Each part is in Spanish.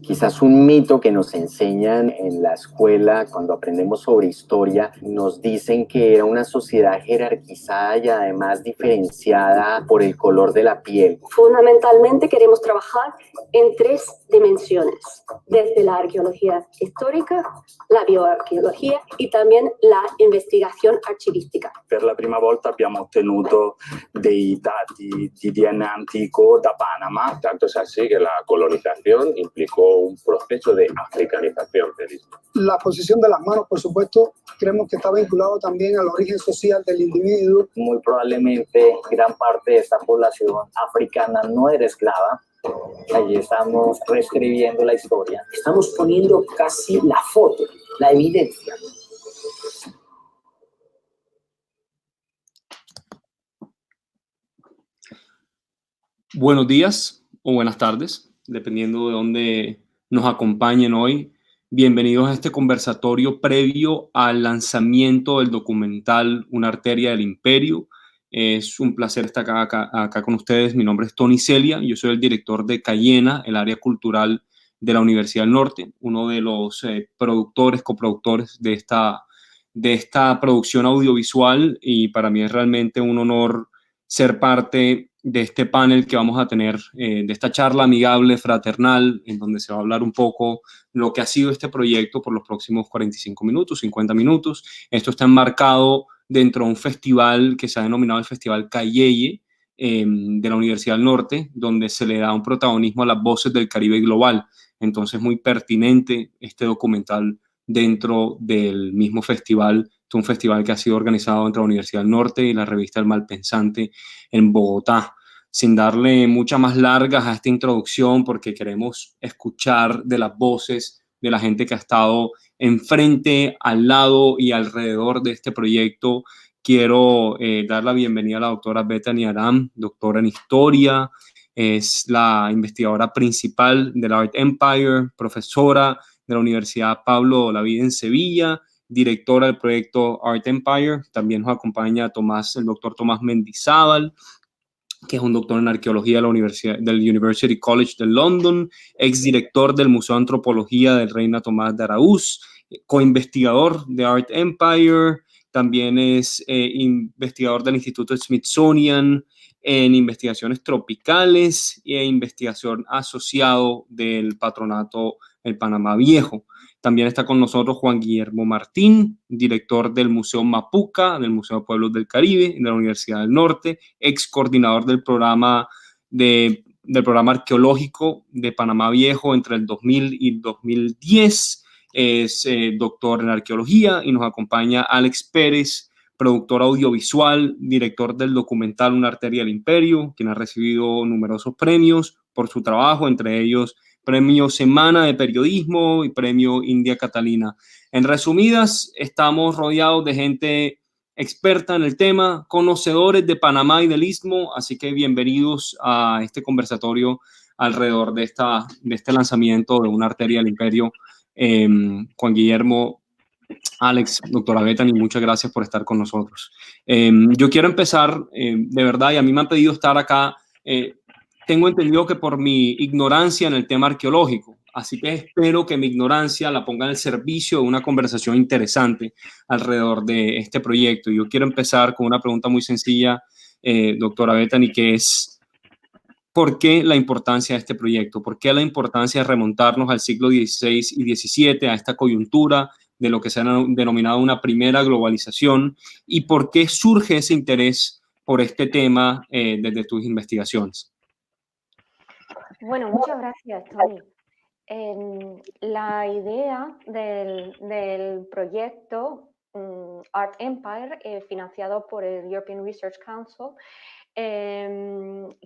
Quizás un mito que nos enseñan en la escuela cuando aprendemos sobre historia, nos dicen que era una sociedad jerarquizada y además diferenciada por el color de la piel. Fundamentalmente queremos trabajar en tres dimensiones, desde la arqueología histórica, la bioarcheologia y también la investigazione archivistica. Per la prima volta abbiamo ottenuto dei dati di DNA antico da Panama. Tanto es así que la colonización implicó un proceso de africanización del istmo. La posición de las manos, por supuesto, creemos que está vinculado también al origen social del individuo. Muy probablemente gran parte de esta población africana no era esclava. Allí estamos reescribiendo la historia. Estamos poniendo casi la foto, la evidencia. Buenos días o buenas tardes, dependiendo de dónde nos acompañen hoy. Bienvenidos a este conversatorio previo al lanzamiento del documental Una arteria del imperio. Es un placer estar acá con ustedes. Mi nombre es Tony Celia. Yo soy el director de Cayena, el área cultural de la Universidad del Norte, uno de los coproductores de esta producción audiovisual, y para mí es realmente un honor ser parte de este panel que vamos a tener, de esta charla amigable, fraternal, en donde se va a hablar un poco lo que ha sido este proyecto por los próximos 45 minutos, 50 minutos. Esto está enmarcado dentro de un festival que se ha denominado el Festival Cayeye, de la Universidad del Norte, donde se le da un protagonismo a las voces del Caribe global. Entonces, muy pertinente este documental dentro del mismo festival. Es un festival que ha sido organizado entre la Universidad del Norte y la revista El Malpensante en Bogotá. Sin darle muchas más largas a esta introducción, porque queremos escuchar de las voces de la gente que ha estado enfrente, al lado y alrededor de este proyecto, quiero dar la bienvenida a la doctora Bethany Aram, doctora en Historia, es la investigadora principal del Art Empire, profesora de la Universidad Pablo Olavide en Sevilla, directora del proyecto Art Empire. También nos acompaña el doctor Tomás Mendizábal, que es un doctor en arqueología de la del University College de London, exdirector del Museo de Antropología del Reina Tomás de Araúz, coinvestigador de Art Empire, también es investigador del Instituto Smithsonian en investigaciones tropicales e investigación asociado del patronato El Panamá Viejo. También está con nosotros Juan Guillermo Martín, director del Museo Mapuca, del Museo de Pueblos del Caribe, de la Universidad del Norte, ex coordinador del programa arqueológico de Panamá Viejo entre el 2000 y 2010. Es doctor en arqueología, y nos acompaña Alex Pérez, productor audiovisual, director del documental Una arteria del imperio, quien ha recibido numerosos premios por su trabajo, entre ellos Premio Semana de Periodismo y Premio India Catalina. En resumidas, estamos rodeados de gente experta en el tema, conocedores de Panamá y del Istmo, así que bienvenidos a este conversatorio alrededor de este lanzamiento de Una arteria del imperio. Juan Guillermo, Alex, doctora Bethany, muchas gracias por estar con nosotros. Yo quiero empezar, de verdad, y a mí me han pedido estar acá. Tengo entendido que por mi ignorancia en el tema arqueológico, así que espero que mi ignorancia la ponga al servicio de una conversación interesante alrededor de este proyecto. Yo quiero empezar con una pregunta muy sencilla, doctora Bethany, que es: ¿por qué la importancia de este proyecto? ¿Por qué la importancia de remontarnos al siglo XVI y XVII, a esta coyuntura de lo que se ha denominado una primera globalización? ¿Y por qué surge ese interés por este tema desde tus investigaciones? Bueno, muchas gracias, Tony. La idea del proyecto Art Empire, financiado por el European Research Council,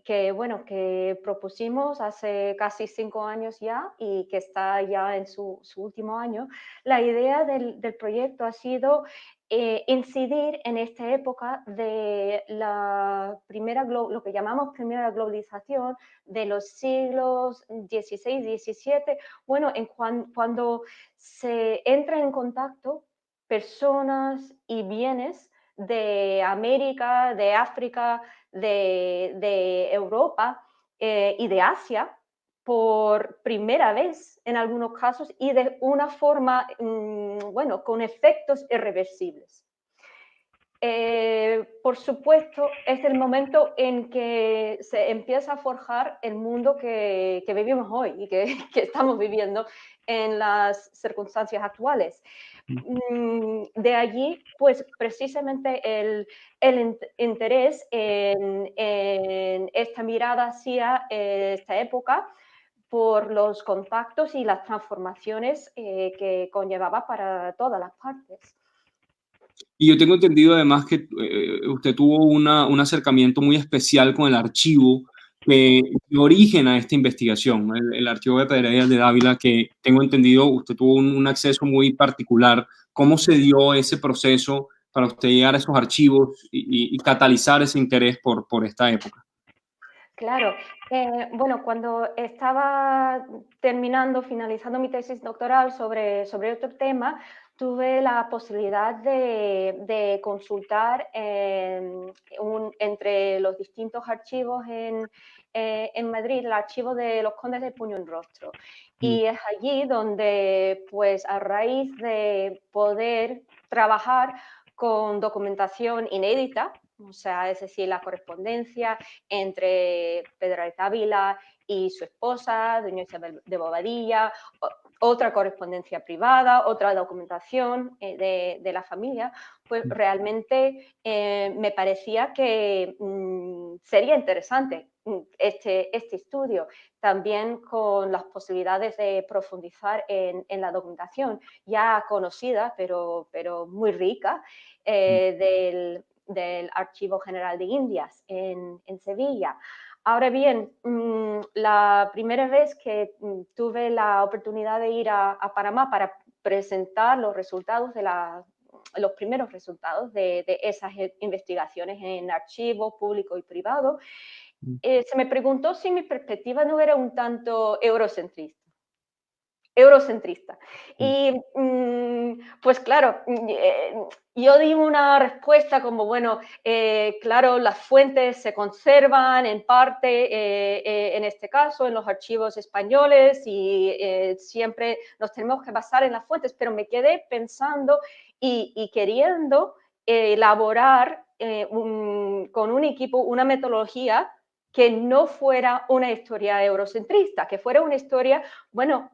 que propusimos hace casi 5 años ya y que está ya en su último año. La idea del proyecto ha sido incidir en esta época de lo que llamamos primera globalización de los siglos XVI y XVII, cuando se entra en contacto personas y bienes de América, de África, de Europa, y de Asia por primera vez en algunos casos y de una forma, bueno, con efectos irreversibles. Por supuesto, es el momento en que se empieza a forjar el mundo que vivimos hoy y que estamos viviendo en las circunstancias actuales. De allí, pues precisamente el interés en esta mirada hacia esta época por los contactos y las transformaciones que conllevaba para todas las partes. Y yo tengo entendido además que usted tuvo un acercamiento muy especial con el archivo que dio origen a esta investigación, el archivo de Pereira de Dávila, que tengo entendido usted tuvo un acceso muy particular. ¿Cómo se dio ese proceso para usted llegar a esos archivos y catalizar ese interés por esta época? Claro, bueno, cuando estaba finalizando mi tesis doctoral sobre otro tema, tuve la posibilidad de consultar entre los distintos archivos en Madrid, el archivo de los Condes de Puño en Rostro. Y es allí donde, pues, a raíz de poder trabajar con documentación inédita, o sea, es decir, la correspondencia entre Pedro de Ávila y su esposa, doña Isabel de Bobadilla, otra correspondencia privada, otra documentación de la familia, pues realmente me parecía que sería interesante este estudio, también con las posibilidades de profundizar en la documentación ya conocida, pero muy rica, del Archivo General de Indias en Sevilla. Ahora bien, la primera vez que tuve la oportunidad de ir a Panamá para presentar los resultados los primeros resultados de esas investigaciones en archivo público y privado, se me preguntó si mi perspectiva no era un tanto eurocentrista. Y pues claro, yo di una respuesta como, bueno, claro, las fuentes se conservan en parte, en este caso, en los archivos españoles y siempre nos tenemos que basar en las fuentes, pero me quedé pensando y queriendo elaborar con un equipo una metodología que no fuera una historia eurocentrista, que fuera una historia, bueno,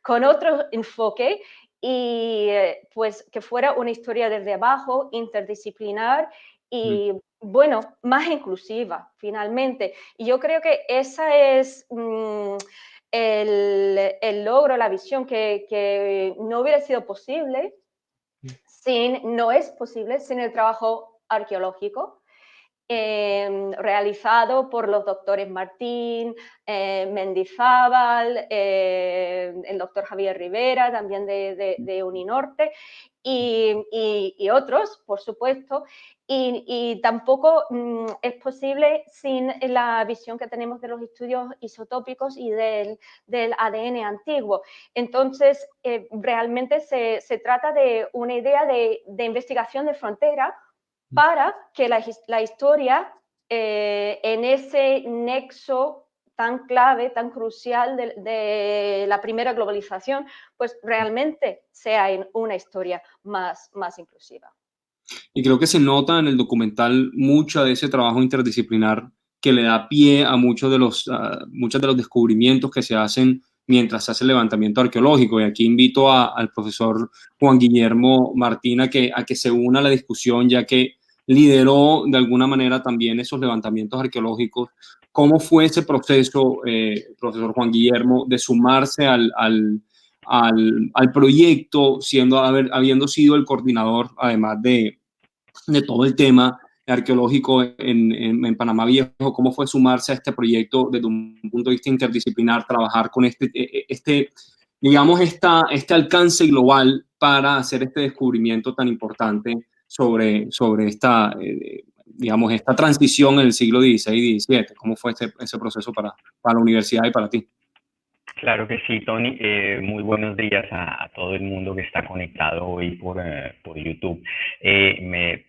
con otro enfoque y pues que fuera una historia desde abajo, interdisciplinar y, bueno, más inclusiva, finalmente. Y yo creo que esa es el logro, la visión que no hubiera sido posible no es posible sin el trabajo arqueológico realizado por los doctores Martín, Mendizábal, el doctor Javier Rivera, también de Uninorte, y otros, por supuesto, y tampoco es posible sin la visión que tenemos de los estudios isotópicos y del ADN antiguo. Entonces, realmente se trata de una idea de investigación de frontera para que la historia en ese nexo tan clave, tan crucial de la primera globalización, pues realmente sea una historia más inclusiva. Y creo que se nota en el documental mucho de ese trabajo interdisciplinar que le da pie a muchos de los descubrimientos que se hacen mientras se hace el levantamiento arqueológico. Y aquí invito al profesor Juan Guillermo Martín a que se una a la discusión, ya que lideró de alguna manera también esos levantamientos arqueológicos. ¿Cómo fue ese proceso, profesor Juan Guillermo, de sumarse al proyecto, habiendo sido el coordinador, además de todo el tema arqueológico en Panamá Viejo? ¿Cómo fue sumarse a este proyecto desde un punto de vista interdisciplinar, trabajar con este alcance global para hacer este descubrimiento tan importante sobre esta, esta transición en el siglo XVI y XVII? ¿Cómo fue ese proceso para la universidad y para ti? Claro que sí, Tony. Muy buenos días a todo el mundo que está conectado hoy por YouTube.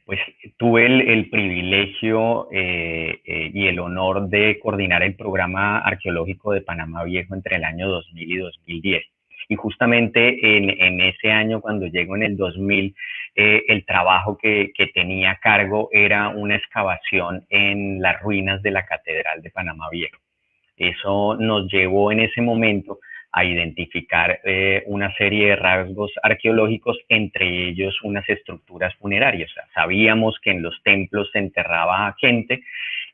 Pues tuve el privilegio y el honor de coordinar el programa arqueológico de Panamá Viejo entre el año 2000 y 2010. Y justamente en ese año, cuando llego en el 2000, el trabajo que tenía a cargo era una excavación en las ruinas de la Catedral de Panamá Viejo. Eso nos llevó en ese momento a identificar una serie de rasgos arqueológicos, entre ellos unas estructuras funerarias. O sea, sabíamos que en los templos se enterraba gente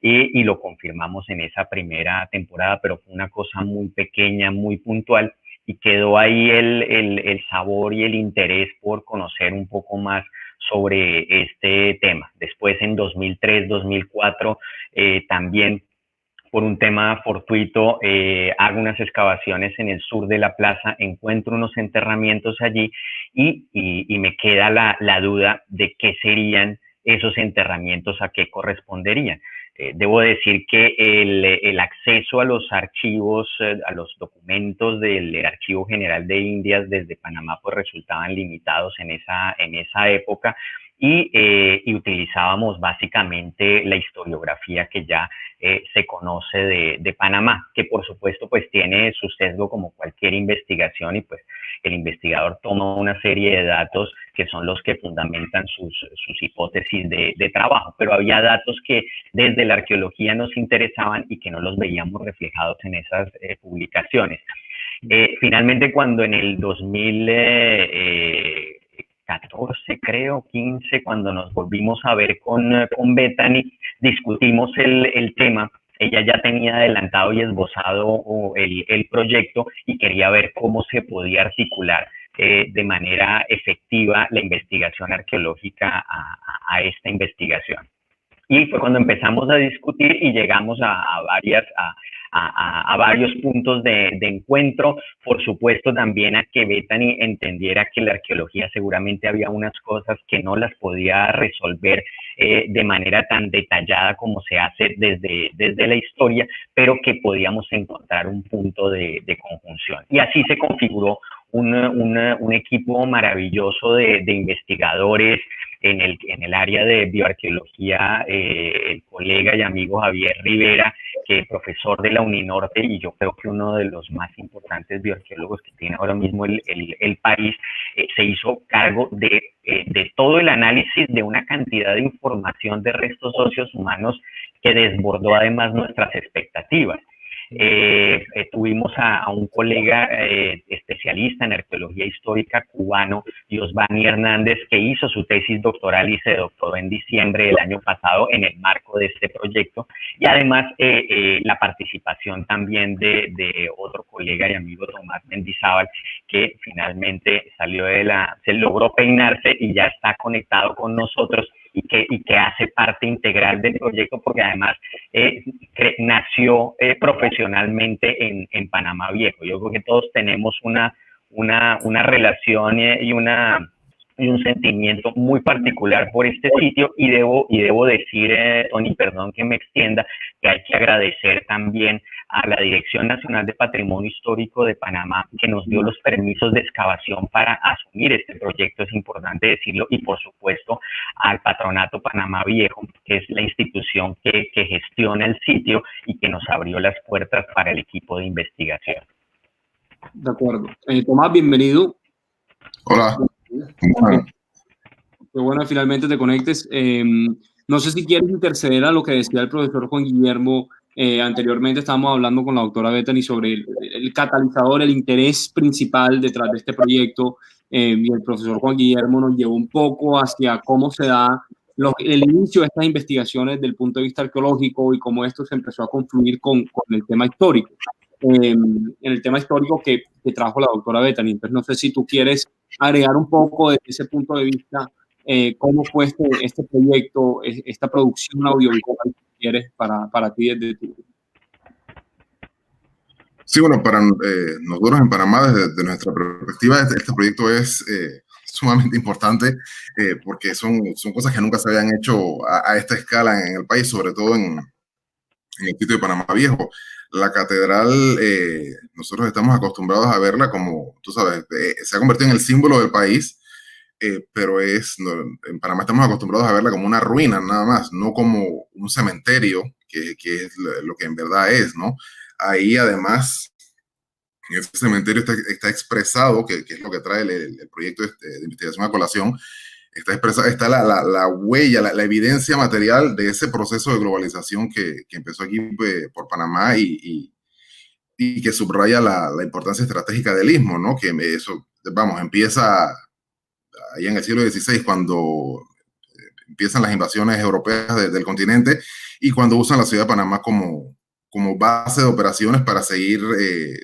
y lo confirmamos en esa primera temporada, pero fue una cosa muy pequeña, muy puntual, y quedó ahí el sabor y el interés por conocer un poco más sobre este tema. Después, en 2003, 2004, también por un tema fortuito, hago unas excavaciones en el sur de la plaza, encuentro unos enterramientos allí y me queda la duda de qué serían esos enterramientos, a qué corresponderían. Debo decir que el acceso a los archivos, a los documentos del Archivo General de Indias desde Panamá, pues resultaban limitados en esa época, y utilizábamos básicamente la historiografía que ya se conoce de Panamá, que por supuesto pues tiene su sesgo como cualquier investigación, y pues el investigador toma una serie de datos que son los que fundamentan sus hipótesis de trabajo, pero había datos que desde la arqueología nos interesaban y que no los veíamos reflejados en esas publicaciones. Finalmente, cuando en el 2014, creo, 15, cuando nos volvimos a ver con Bethany, discutimos el tema. Ella ya tenía adelantado y esbozado el proyecto y quería ver cómo se podía articular de manera efectiva la investigación arqueológica a esta investigación. Y fue cuando empezamos a discutir y llegamos a varios puntos de encuentro. Por supuesto, también a que Bethany entendiera que la arqueología seguramente había unas cosas que no las podía resolver de manera tan detallada como se hace desde la historia, pero que podíamos encontrar un punto de conjunción. Y así se configuró un equipo maravilloso de investigadores en el área de bioarqueología, el colega y amigo Javier Rivera, que es profesor de la Uninorte y yo creo que uno de los más importantes bioarqueólogos que tiene ahora mismo el país, se hizo cargo de todo el análisis de una cantidad de información de restos óseos humanos que desbordó además nuestras expectativas. Tuvimos a un colega especialista en arqueología histórica cubano, Diosvani Hernández, que hizo su tesis doctoral y se doctoró en diciembre del año pasado en el marco de este proyecto, y además la participación también de otro colega y amigo, Tomás Mendizábal, que finalmente se logró peinarse y ya está conectado con nosotros, y que hace parte integral del proyecto, porque además nació profesionalmente en Panamá Viejo. Yo creo que todos tenemos una relación y un sentimiento muy particular por este sitio, y debo decir, Tony, perdón que me extienda, que hay que agradecer también a la Dirección Nacional de Patrimonio Histórico de Panamá, que nos dio los permisos de excavación para asumir este proyecto, es importante decirlo, y por supuesto al Patronato Panamá Viejo, que es la institución que gestiona el sitio y que nos abrió las puertas para el equipo de investigación. De acuerdo. Tomás, bienvenido. Hola. Qué bueno, finalmente te conectes. No sé si quieres interceder a lo que decía el profesor Juan Guillermo. Anteriormente estábamos hablando con la doctora Bethany sobre el catalizador, el interés principal detrás de este proyecto, y el profesor Juan Guillermo nos llevó un poco hacia cómo se da el inicio de estas investigaciones desde el punto de vista arqueológico y cómo esto se empezó a confluir con el tema histórico. En el tema histórico que trajo la doctora Bethany. Entonces, no sé si tú quieres agregar un poco desde ese punto de vista cómo fue este proyecto, esta producción audiovisual, si quieres, para ti desde tu... Sí, bueno, para nosotros en Panamá, desde nuestra perspectiva, este proyecto es sumamente importante porque son cosas que nunca se habían hecho a esta escala en el país, sobre todo en en el sitio de Panamá Viejo. La catedral, nosotros estamos acostumbrados a verla como, tú sabes, se ha convertido en el símbolo del país, pero en Panamá estamos acostumbrados a verla como una ruina nada más, no como un cementerio, que es lo que en verdad es, ¿no? Ahí además, en ese cementerio está expresado, que es lo que trae el proyecto de investigación a colación, está la huella, la evidencia material de ese proceso de globalización que empezó aquí por Panamá y que subraya la importancia estratégica del istmo, ¿no? Que eso, vamos, empieza ahí en el siglo XVI, cuando empiezan las invasiones europeas del continente y cuando usan la ciudad de Panamá como base de operaciones para seguir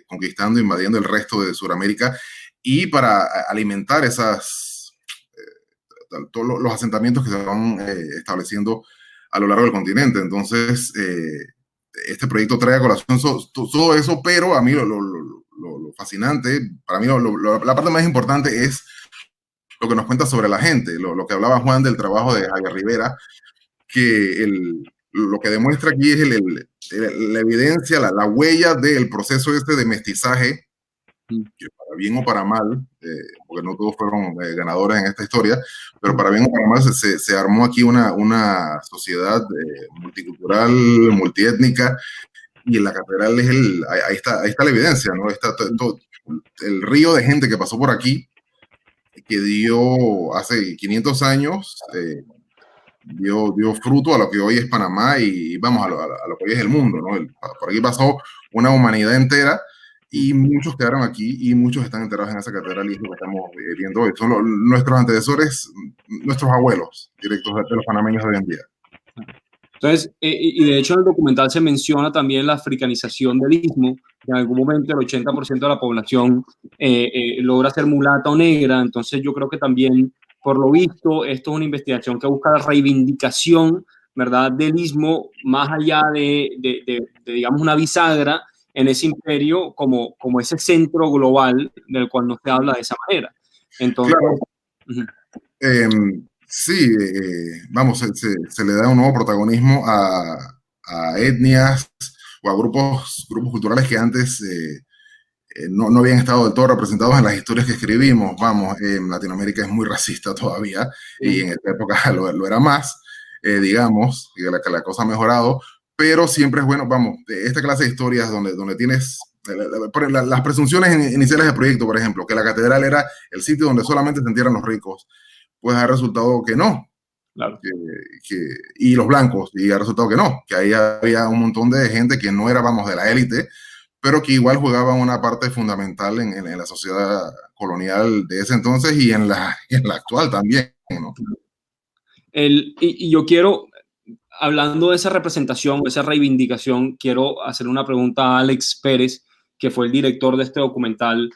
conquistando, invadiendo el resto de Sudamérica y para alimentar todos los asentamientos que se van estableciendo a lo largo del continente. Entonces, este proyecto trae a colación todo eso, pero a mí lo fascinante, para mí la parte más importante es lo que nos cuenta sobre la gente, lo que hablaba Juan del trabajo de Javier Rivera, que lo que demuestra aquí es la evidencia, la huella del proceso de mestizaje, que para bien o para mal, porque no todos fueron ganadores en esta historia, pero para bien o para mal se armó aquí una sociedad multicultural, multiétnica, y en la catedral ahí está la evidencia, ¿no? Está todo el río de gente que pasó por aquí, que dio hace 500 años, dio fruto a lo que hoy es Panamá y vamos, a lo que hoy es el mundo, ¿no? Por aquí pasó una humanidad entera y muchos quedaron aquí y muchos están enterrados en esa catedral y es lo que estamos viendo hoy. Son nuestros antecesores, nuestros abuelos directos de los panameños de hoy en día. Entonces, y de hecho en el documental se menciona también la africanización del istmo, que en algún momento el 80% de la población logra ser mulata o negra. Entonces yo creo que también, por lo visto, esto es una investigación que busca la reivindicación, ¿verdad?, del istmo, más allá de digamos, una bisagra en ese imperio como ese centro global del cual no se habla de esa manera. Entonces, claro. Sí, vamos, se le da un nuevo protagonismo a etnias o a grupos culturales que antes no habían estado del todo representados en las historias que escribimos. Vamos, Latinoamérica es muy racista todavía y en esta época lo era más, digamos, y la cosa ha mejorado, pero siempre es bueno, vamos, esta clase de historias donde tienes las presunciones iniciales del proyecto, por ejemplo, que la catedral era el sitio donde solamente se entierran los ricos, pues ha resultado que no. Claro. Y los blancos, y ha resultado que no, que ahí había un montón de gente que no era, vamos, de la élite, pero que igual jugaba una parte fundamental en la sociedad colonial de ese entonces y en la actual también, ¿no? Y yo quiero, hablando de esa representación, de esa reivindicación, quiero hacer una pregunta a Alex Pérez, que fue el director de este documental,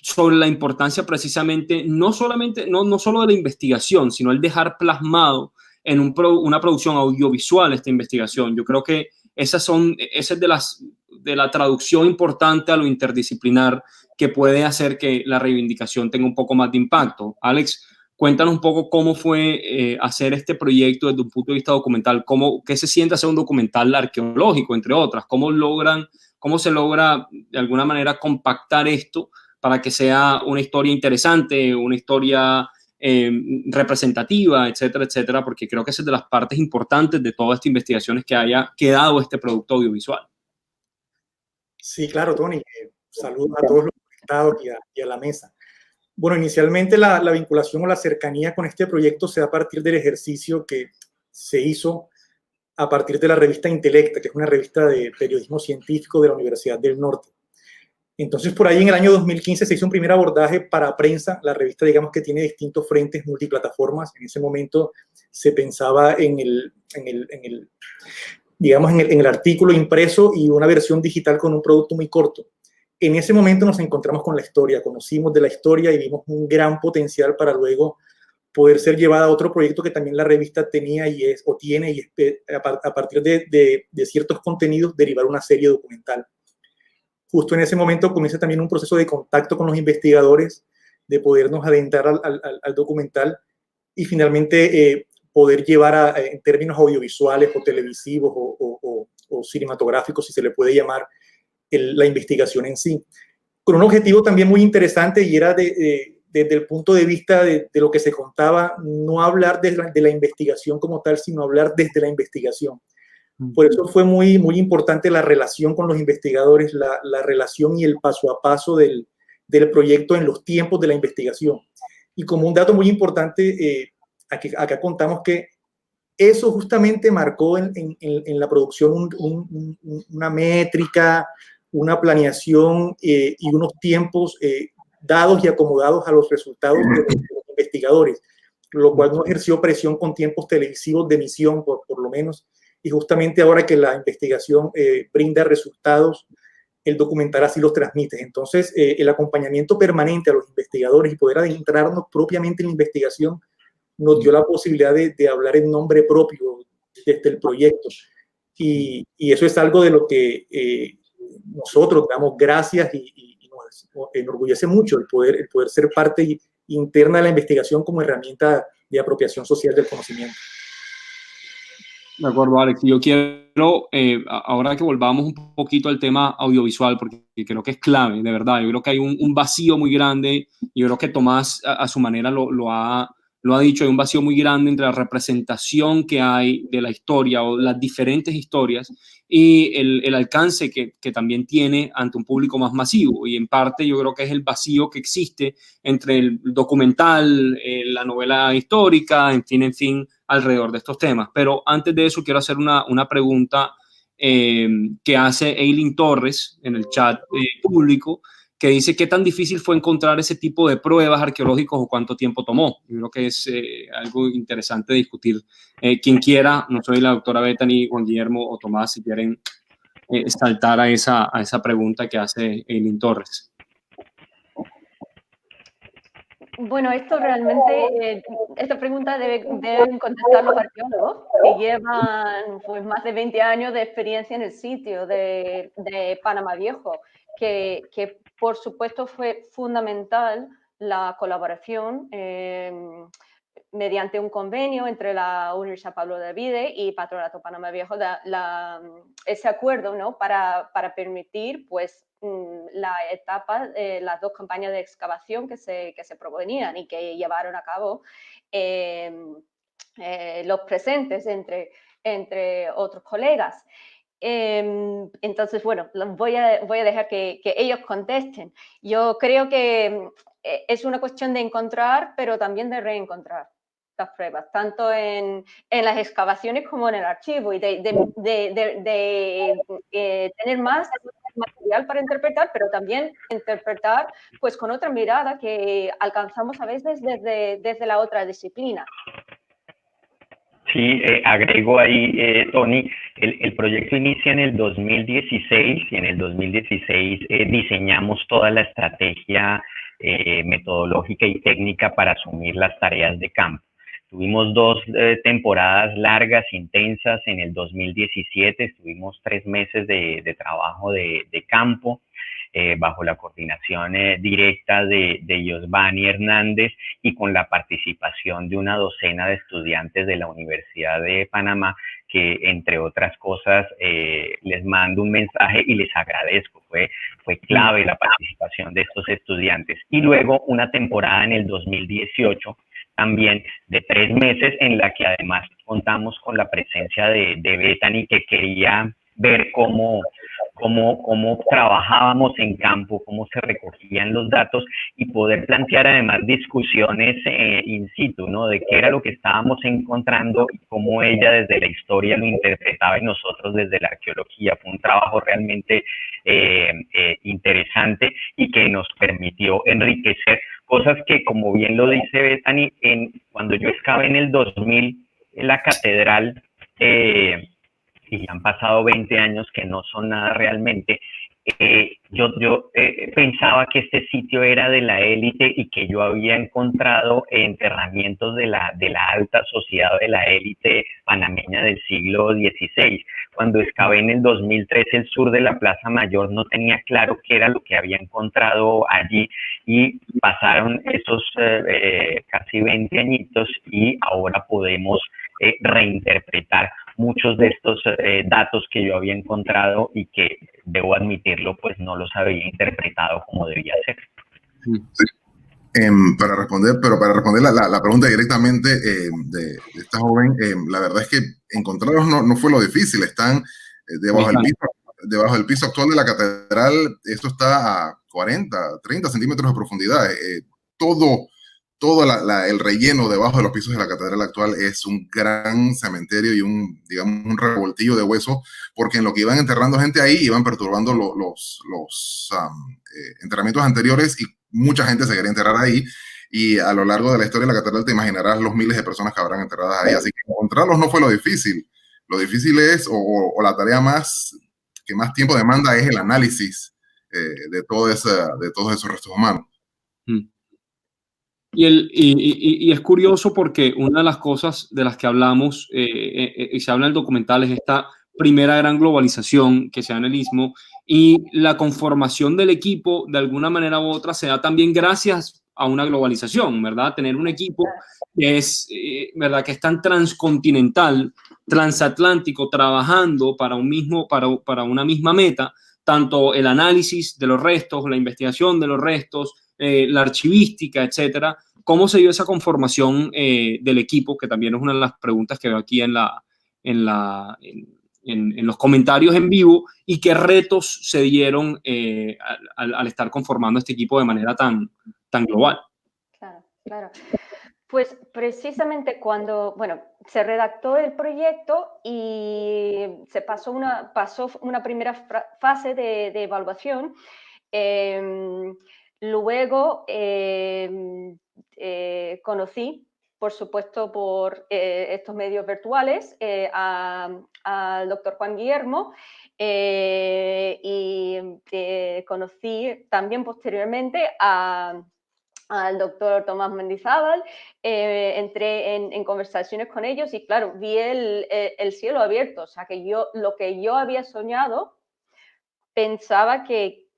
sobre la importancia precisamente, no solo de la investigación, sino el dejar plasmado en una producción audiovisual esta investigación. Yo creo que esa es de la traducción importante a lo interdisciplinar que puede hacer que la reivindicación tenga un poco más de impacto. Alex, cuéntanos un poco cómo fue hacer este proyecto desde un punto de vista documental, qué se siente hacer un documental arqueológico, entre otras, cómo se logra de alguna manera compactar esto para que sea una historia interesante, una historia representativa, etcétera, etcétera, porque creo que esa es de las partes importantes de toda esta investigación, es que haya quedado este producto audiovisual. Sí, claro, Tony. Saludos a todos los conectados y a la mesa. Bueno, inicialmente la vinculación o la cercanía con este proyecto se da a partir del ejercicio que se hizo a partir de la revista Intelecta, que es una revista de periodismo científico de la Universidad del Norte. Entonces, por ahí en el año 2015 se hizo un primer abordaje para prensa. La revista, digamos que tiene distintos frentes, multiplataformas. En ese momento se pensaba en el artículo impreso y una versión digital con un producto muy corto. En ese momento nos encontramos con la historia, conocimos de la historia y vimos un gran potencial para luego poder ser llevada a otro proyecto que también la revista tenía tiene, y a partir de ciertos contenidos derivar una serie documental. Justo en ese momento comienza también un proceso de contacto con los investigadores, de podernos adentrar al documental y finalmente poder llevar en términos audiovisuales o televisivos o o cinematográfico, si se le puede llamar, la investigación en sí. Con un objetivo también muy interesante, y era desde el punto de vista de lo que se contaba, no hablar de la investigación como tal, sino hablar desde la investigación. Por eso fue muy importante la relación con los investigadores, la relación y el paso a paso del proyecto en los tiempos de la investigación. Y como un dato muy importante, acá contamos que eso justamente marcó en la producción una métrica, una planeación y unos tiempos dados y acomodados a los resultados de los investigadores, lo cual no ejerció presión con tiempos televisivos de emisión, por lo menos. Y justamente ahora que la investigación brinda resultados, el documental así los transmite. Entonces, el acompañamiento permanente a los investigadores y poder adentrarnos propiamente en la investigación nos dio la posibilidad de hablar en nombre propio desde el proyecto. Y eso es algo de lo que nosotros damos gracias y nos enorgullece mucho el poder ser parte interna de la investigación como herramienta de apropiación social del conocimiento. De acuerdo, Alex. Yo quiero, ahora que volvamos un poquito al tema audiovisual, porque creo que es clave, de verdad. Yo creo que hay un vacío muy grande, y yo creo que Tomás a su manera lo ha dicho, hay un vacío muy grande entre la representación que hay de la historia o las diferentes historias y el alcance que también tiene ante un público más masivo. Y en parte yo creo que es el vacío que existe entre el documental, la novela histórica, en fin, alrededor de estos temas. Pero antes de eso quiero hacer una pregunta que hace Eileen Torres en el chat público, que dice: ¿qué tan difícil fue encontrar ese tipo de pruebas arqueológicas o cuánto tiempo tomó? Yo creo que es algo interesante de discutir. Quien quiera, no soy la doctora Bethany, Juan Guillermo o Tomás, si quieren saltar a esa pregunta que hace Eileen Torres. Bueno, esto realmente, esta pregunta deben contestar los arqueólogos que llevan pues, más de 20 años de experiencia en el sitio de Panamá Viejo, que por supuesto fue fundamental la colaboración mediante un convenio entre la Universidad Pablo de Olavide y Patronato Panamá Viejo, ese acuerdo, ¿no? para permitir pues, la etapa, las dos campañas de excavación que se proponían y que llevaron a cabo los presentes entre otros colegas. Entonces, bueno, voy a dejar que ellos contesten. Yo creo que es una cuestión de encontrar, pero también de reencontrar las pruebas, tanto en las excavaciones como en el archivo, y de tener más material para interpretar, pero también interpretar pues, con otra mirada que alcanzamos a veces desde la otra disciplina. Sí, agrego ahí, Tony, el proyecto inicia en el 2016 y en el 2016 diseñamos toda la estrategia metodológica y técnica para asumir las tareas de campo. Tuvimos 2 temporadas largas, intensas. En el 2017 estuvimos 3 meses de trabajo de campo bajo la coordinación directa de Yosvani Hernández y con la participación de una docena de estudiantes de la Universidad de Panamá, que entre otras cosas les mando un mensaje y les agradezco. Fue clave la participación de estos estudiantes. Y luego una temporada en el 2018 también de 3 meses, en la que además contamos con la presencia de Bethany, que quería ver cómo trabajábamos en campo, cómo se recogían los datos y poder plantear además discusiones in situ, ¿no? De qué era lo que estábamos encontrando y cómo ella desde la historia lo interpretaba y nosotros desde la arqueología. Fue un trabajo realmente interesante y que nos permitió enriquecer cosas que, como bien lo dice Bethany, cuando yo excavé en el 2000 en la catedral, y han pasado 20 años que no son nada realmente, yo pensaba que este sitio era de la élite y que yo había encontrado enterramientos de la alta sociedad, de la élite panameña del siglo XVI. Cuando excavé en el 2003 el sur de la Plaza Mayor, no tenía claro qué era lo que había encontrado allí, y pasaron esos casi 20 añitos y ahora podemos reinterpretar muchos de estos datos que yo había encontrado y que, debo admitirlo, pues no los había interpretado como debía ser. Sí. Para responder la pregunta directamente de esta joven, la verdad es que encontrarlos no fue lo difícil. Están debajo del piso actual de la catedral. Esto está a 40, 30 centímetros de profundidad. Todo el relleno debajo de los pisos de la catedral actual es un gran cementerio y un revoltillo de huesos, porque en lo que iban enterrando gente ahí, iban perturbando los enterramientos anteriores, y mucha gente se quería enterrar ahí. Y a lo largo de la historia de la catedral te imaginarás los miles de personas que habrán enterradas ahí. Así que encontrarlos no fue lo difícil. Lo difícil es, o la tarea que más tiempo demanda, es el análisis de todos esos restos humanos. Y es curioso porque una de las cosas de las que hablamos y se habla en el documental es esta primera gran globalización que se da en el Istmo, y la conformación del equipo de alguna manera u otra se da también gracias a una globalización, ¿verdad? Tener un equipo que es, ¿verdad?, que es tan transcontinental, transatlántico, trabajando para una misma meta, tanto el análisis de los restos, la investigación de los restos, la archivística, etcétera. ¿Cómo se dio esa conformación del equipo? Que también es una de las preguntas que veo aquí en los comentarios en vivo, y qué retos se dieron al estar conformando este equipo de manera tan global. Claro. Pues precisamente cuando, se redactó el proyecto y se pasó una primera fase de evaluación. Luego conocí, por supuesto, por estos medios virtuales, al doctor Juan Guillermo, y conocí también posteriormente al doctor Tomás Mendizábal. Entré en conversaciones con ellos y, claro, vi el cielo abierto. O sea, que lo que yo había soñado, pensaba que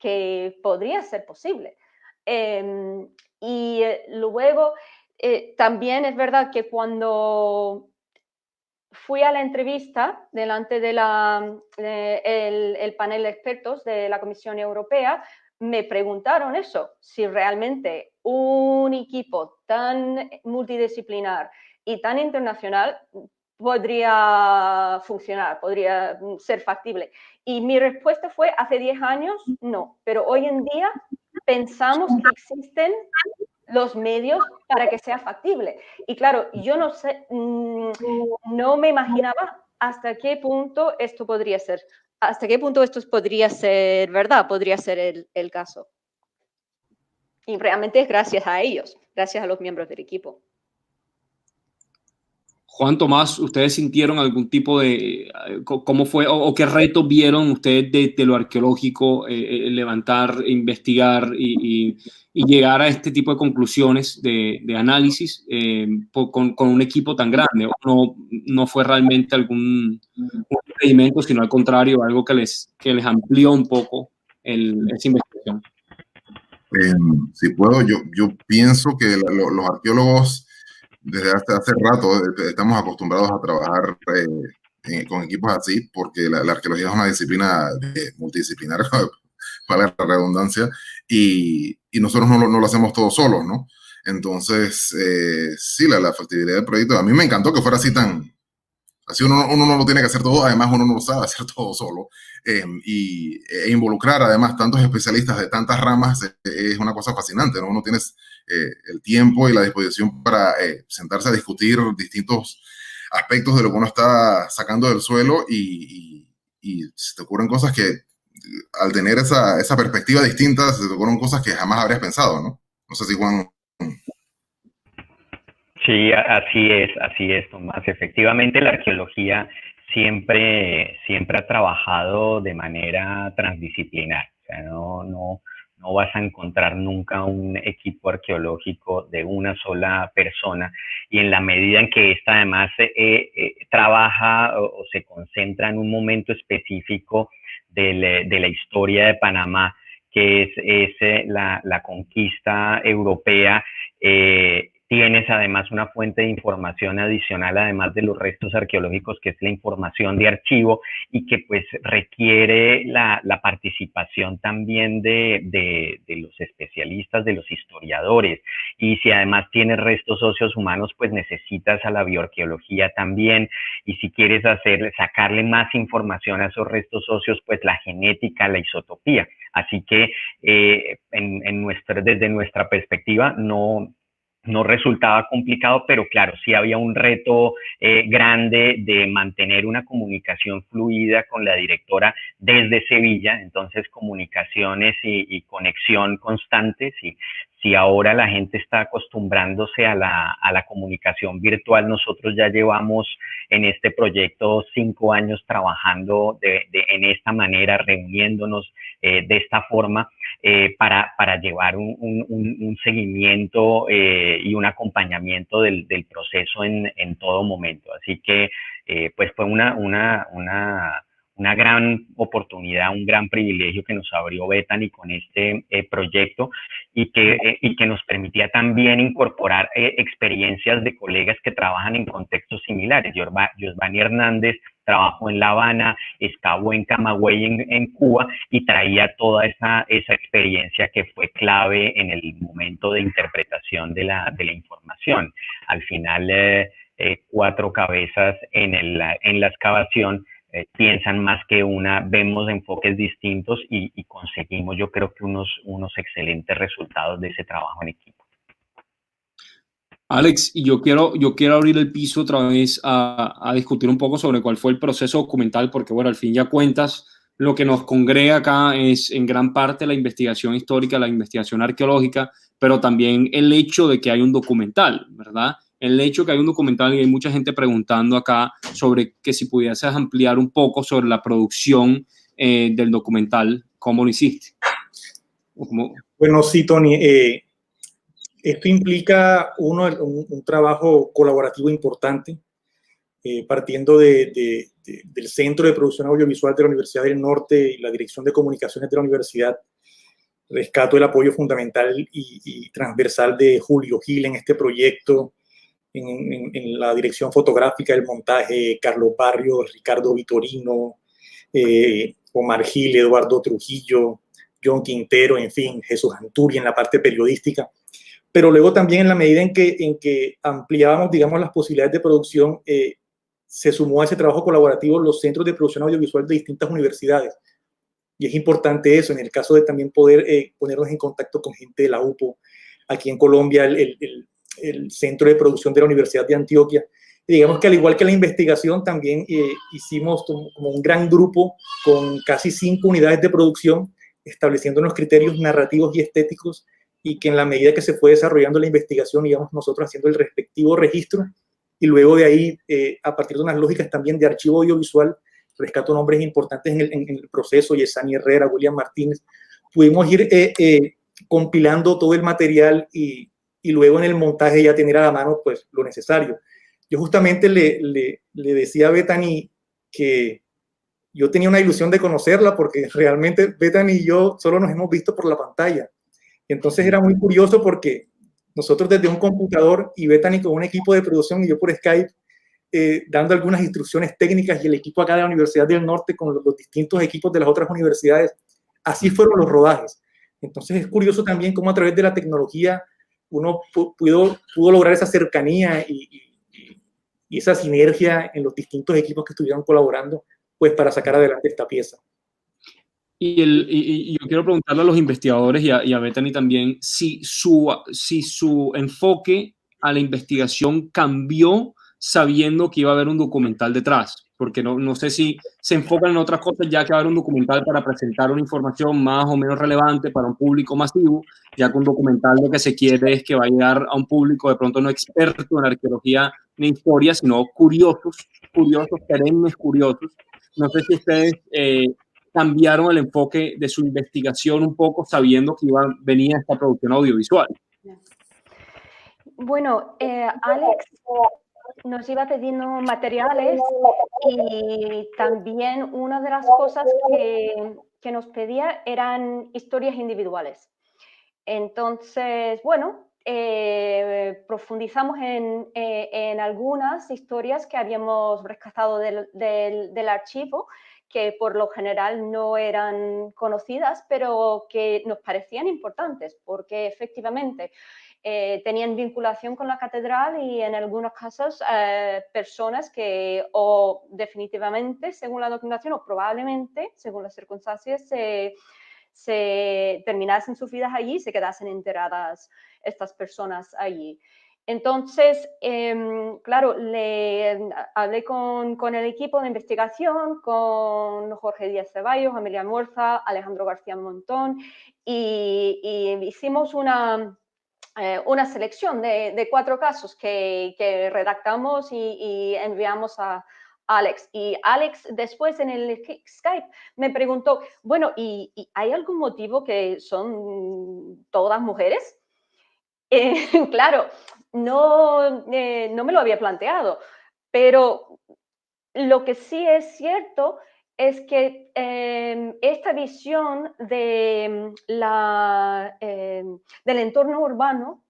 podría ser posible. Y luego también es verdad que cuando fui a la entrevista delante del panel de expertos de la Comisión Europea, me preguntaron eso, si realmente un equipo tan multidisciplinar y tan internacional podría funcionar, podría ser factible. Y mi respuesta fue, hace 10 años, no, pero hoy en día pensamos que existen los medios para que sea factible. Y claro, yo no sé, no me imaginaba hasta qué punto esto podría ser, verdad, podría ser el caso. Y realmente es gracias a ellos, gracias a los miembros del equipo. Juan, Tomás, ¿ustedes sintieron algún tipo de, cómo fue, o qué retos vieron ustedes de lo arqueológico, levantar, investigar y llegar a este tipo de conclusiones de análisis con un equipo tan grande? ¿O no fue realmente algún impedimento, sino al contrario, algo que les amplió un poco esa investigación? Si puedo, yo pienso que los arqueólogos desde hace rato estamos acostumbrados a trabajar con equipos así, porque la arqueología es una disciplina multidisciplinar, para la redundancia, y nosotros no lo hacemos todos solos, ¿no? Entonces, sí, la factibilidad del proyecto, a mí me encantó que fuera así así uno no lo tiene que hacer todo, además uno no lo sabe hacer todo solo, e involucrar además tantos especialistas de tantas ramas es una cosa fascinante, ¿no? Uno tiene el tiempo y la disposición para sentarse a discutir distintos aspectos de lo que uno está sacando del suelo, y se te ocurren cosas que, al tener esa perspectiva distinta, se te ocurren cosas que jamás habrías pensado, ¿no? No sé si Juan... Sí, así es, Tomás. Efectivamente, la arqueología siempre ha trabajado de manera transdisciplinar. O sea, no vas a encontrar nunca un equipo arqueológico de una sola persona, y en la medida en que ésta además trabaja o se concentra en un momento específico de la historia de Panamá, que es la conquista europea, tienes además una fuente de información adicional, además de los restos arqueológicos, que es la información de archivo y que pues requiere la participación también de los especialistas, de los historiadores. Y si además tienes restos óseos humanos, pues necesitas a la bioarqueología también. Y si quieres sacarle más información a esos restos óseos, pues la genética, la isotopía. Así que desde nuestra perspectiva no resultaba complicado, pero claro, sí había un reto grande de mantener una comunicación fluida con la directora desde Sevilla. Entonces, comunicaciones y conexión constantes. Y si ahora la gente está acostumbrándose a la comunicación virtual, nosotros ya llevamos en este proyecto 5 años trabajando en esta manera, reuniéndonos de esta forma para llevar un seguimiento y un acompañamiento del proceso en todo momento. Así que pues fue una gran oportunidad, un gran privilegio que nos abrió Bethany con este proyecto y que nos permitía también incorporar experiencias de colegas que trabajan en contextos similares. Giovanni Hernández trabajó en La Habana, estuvo en Camagüey en Cuba y traía toda esa experiencia que fue clave en el momento de interpretación de la información. Al final, 4 cabezas en la excavación piensan más que una, vemos enfoques distintos y conseguimos, yo creo que unos excelentes resultados de ese trabajo en equipo. Alex, y yo quiero abrir el piso otra vez a discutir un poco sobre cuál fue el proceso documental, porque bueno, al fin ya cuentas, lo que nos congrega acá es en gran parte la investigación histórica, la investigación arqueológica, pero también el hecho de que hay un documental, ¿verdad? El hecho de que hay un documental, y hay mucha gente preguntando acá sobre que si pudieses ampliar un poco sobre la producción del documental, ¿cómo lo hiciste? Bueno, sí, Tony, esto implica un trabajo colaborativo importante, partiendo del Centro de Producción Audiovisual de la Universidad del Norte y la Dirección de Comunicaciones de la Universidad. Rescato el apoyo fundamental y transversal de Julio Gil en este proyecto, en la dirección fotográfica, el montaje, Carlos Barrios, Ricardo Vitorino, Omar Gil, Eduardo Trujillo, John Quintero, en fin, Jesús Anturi en la parte periodística. Pero luego también en la medida en que ampliábamos, digamos, las posibilidades de producción, se sumó a ese trabajo colaborativo los centros de producción audiovisual de distintas universidades. Y es importante eso, en el caso de también poder ponernos en contacto con gente de la UPO, aquí en Colombia, el Centro de Producción de la Universidad de Antioquia. Y digamos que al igual que la investigación, también hicimos como un gran grupo con casi 5 unidades de producción, estableciendo unos criterios narrativos y estéticos, y que en la medida que se fue desarrollando la investigación, íbamos nosotros haciendo el respectivo registro, y luego de ahí, a partir de unas lógicas también de archivo audiovisual, rescato nombres importantes en el proceso, Yesani Herrera, William Martínez, pudimos ir compilando todo el material y luego en el montaje ya tener a la mano pues lo necesario. Yo justamente le decía a Bethany que yo tenía una ilusión de conocerla porque realmente Bethany y yo solo nos hemos visto por la pantalla. Entonces era muy curioso porque nosotros desde un computador y Bethany con un equipo de producción y yo por Skype dando algunas instrucciones técnicas y el equipo acá de la Universidad del Norte con los distintos equipos de las otras universidades. Así fueron los rodajes. Entonces es curioso también cómo a través de la tecnología uno pudo lograr esa cercanía y esa sinergia en los distintos equipos que estuvieron colaborando pues para sacar adelante esta pieza. Y yo quiero preguntarle a los investigadores y a Bethany también si su enfoque a la investigación cambió sabiendo que iba a haber un documental detrás, porque no sé si se enfocan en otras cosas ya que va a haber un documental para presentar una información más o menos relevante para un público masivo, ya que un documental lo que se quiere es que va a llegar a un público de pronto no experto en arqueología ni historia, sino curiosos, perennes curiosos. No sé si ustedes cambiaron el enfoque de su investigación un poco sabiendo que venía esta producción audiovisual. Bueno, Alex nos iba pidiendo materiales y también una de las cosas que nos pedía eran historias individuales. Entonces, bueno, profundizamos en algunas historias que habíamos rescatado del archivo, que por lo general no eran conocidas, pero que nos parecían importantes, porque efectivamente tenían vinculación con la catedral y en algunos casos personas que o definitivamente, según la documentación, o probablemente, según las circunstancias, se terminasen sus vidas allí y se quedasen enterradas estas personas allí. Entonces, claro, hablé con el equipo de investigación, con Jorge Díaz Ceballos, Amelia Morza, Alejandro García Montón, y hicimos una selección de 4 casos que redactamos y enviamos a Alex. Y Alex después en el Skype me preguntó, bueno, ¿y hay algún motivo que son todas mujeres? Claro, no me lo había planteado, pero lo que sí es cierto es que esta visión del entorno urbano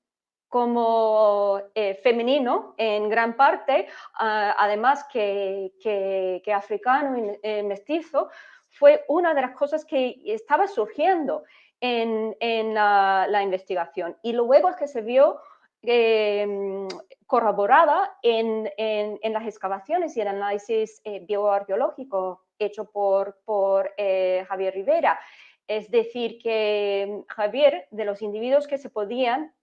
como femenino en gran parte, además que africano y mestizo, fue una de las cosas que estaba surgiendo en la investigación. Y luego es que se vio corroborada en las excavaciones y el análisis bioarqueológico hecho por Javier Rivera. Es decir, que Javier, de los individuos que se podían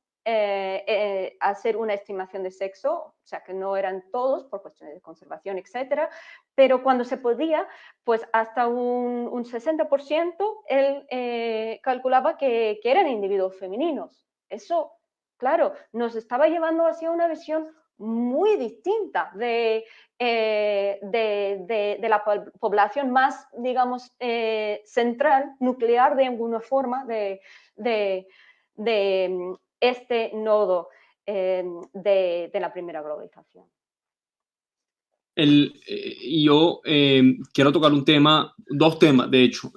hacer una estimación de sexo, o sea que no eran todos por cuestiones de conservación, etcétera, pero cuando se podía, pues hasta un 60% él calculaba que eran individuos femeninos. Eso, claro, nos estaba llevando hacia una visión muy distinta de la población más, digamos, central, nuclear de alguna forma de este nodo de la primera globalización. Yo quiero tocar dos temas, de hecho,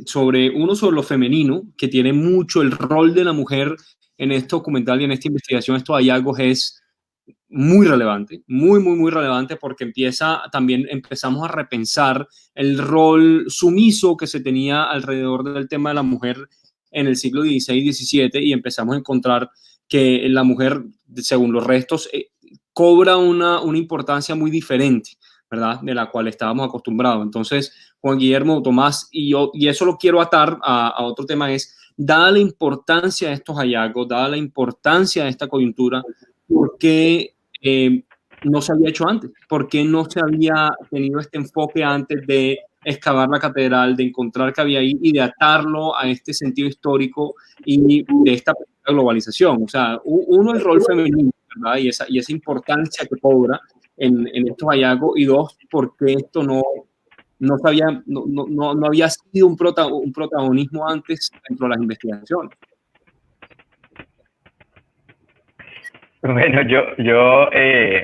sobre lo femenino, que tiene mucho el rol de la mujer en este documental y en esta investigación, estos hallazgos es muy relevante, muy relevante, porque empezamos a repensar el rol sumiso que se tenía alrededor del tema de la mujer en el siglo XVI y XVII, y empezamos a encontrar que la mujer, según los restos, cobra una importancia muy diferente, ¿verdad?, de la cual estábamos acostumbrados. Entonces, Juan Guillermo, Tomás, y eso lo quiero atar a otro tema, es, dada la importancia de estos hallazgos, dada la importancia de esta coyuntura, ¿por qué no se había hecho antes? ¿Por qué no se había tenido este enfoque antes de excavar la catedral, de encontrar que había ahí y de atarlo a este sentido histórico y de esta globalización? O sea, uno, el rol femenino, ¿verdad?, y esa importancia que cobra en estos hallazgos, y dos, ¿por qué esto no había sido un protagonismo antes dentro de las investigaciones? Bueno, yo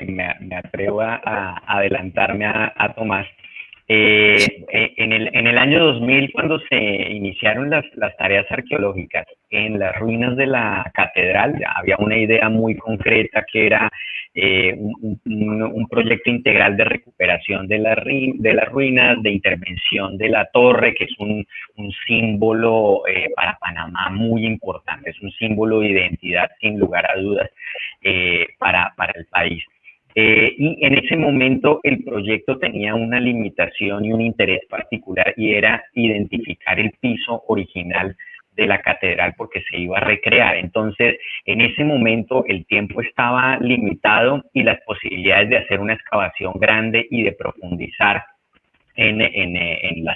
me atrevo a adelantarme a Tomás. En el año 2000, cuando se iniciaron las tareas arqueológicas en las ruinas de la catedral, ya había una idea muy concreta que era un proyecto integral de recuperación de las ruinas, de intervención de la torre, que es un símbolo para Panamá muy importante, es un símbolo de identidad sin lugar a dudas para el país. Y en ese momento el proyecto tenía una limitación y un interés particular, y era identificar el piso original de la catedral, porque se iba a recrear. Entonces, en ese momento el tiempo estaba limitado y las posibilidades de hacer una excavación grande y de profundizar en el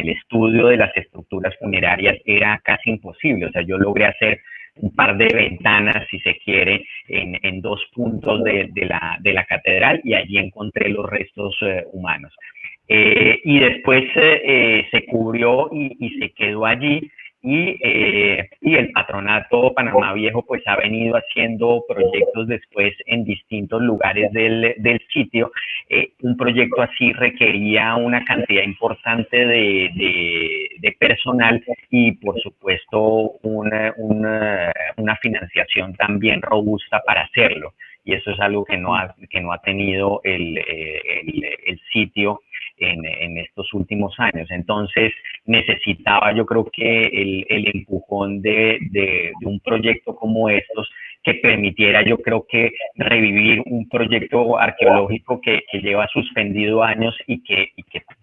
estudio de las estructuras funerarias era casi imposible. O sea, yo logré hacer un par de ventanas, si se quiere, en 2 puntos de la catedral, y allí encontré los restos humanos. Y después se cubrió y se quedó allí, y el Patronato Panamá Viejo pues ha venido haciendo proyectos después en distintos lugares del sitio. Un proyecto así requería una cantidad importante de de personal y, por supuesto, una financiación también robusta para hacerlo. Y eso es algo que no ha tenido el sitio en estos últimos años. Entonces, necesitaba, yo creo que el empujón de un proyecto como estos, que permitiera, yo creo que, revivir un proyecto arqueológico que lleva suspendido años y que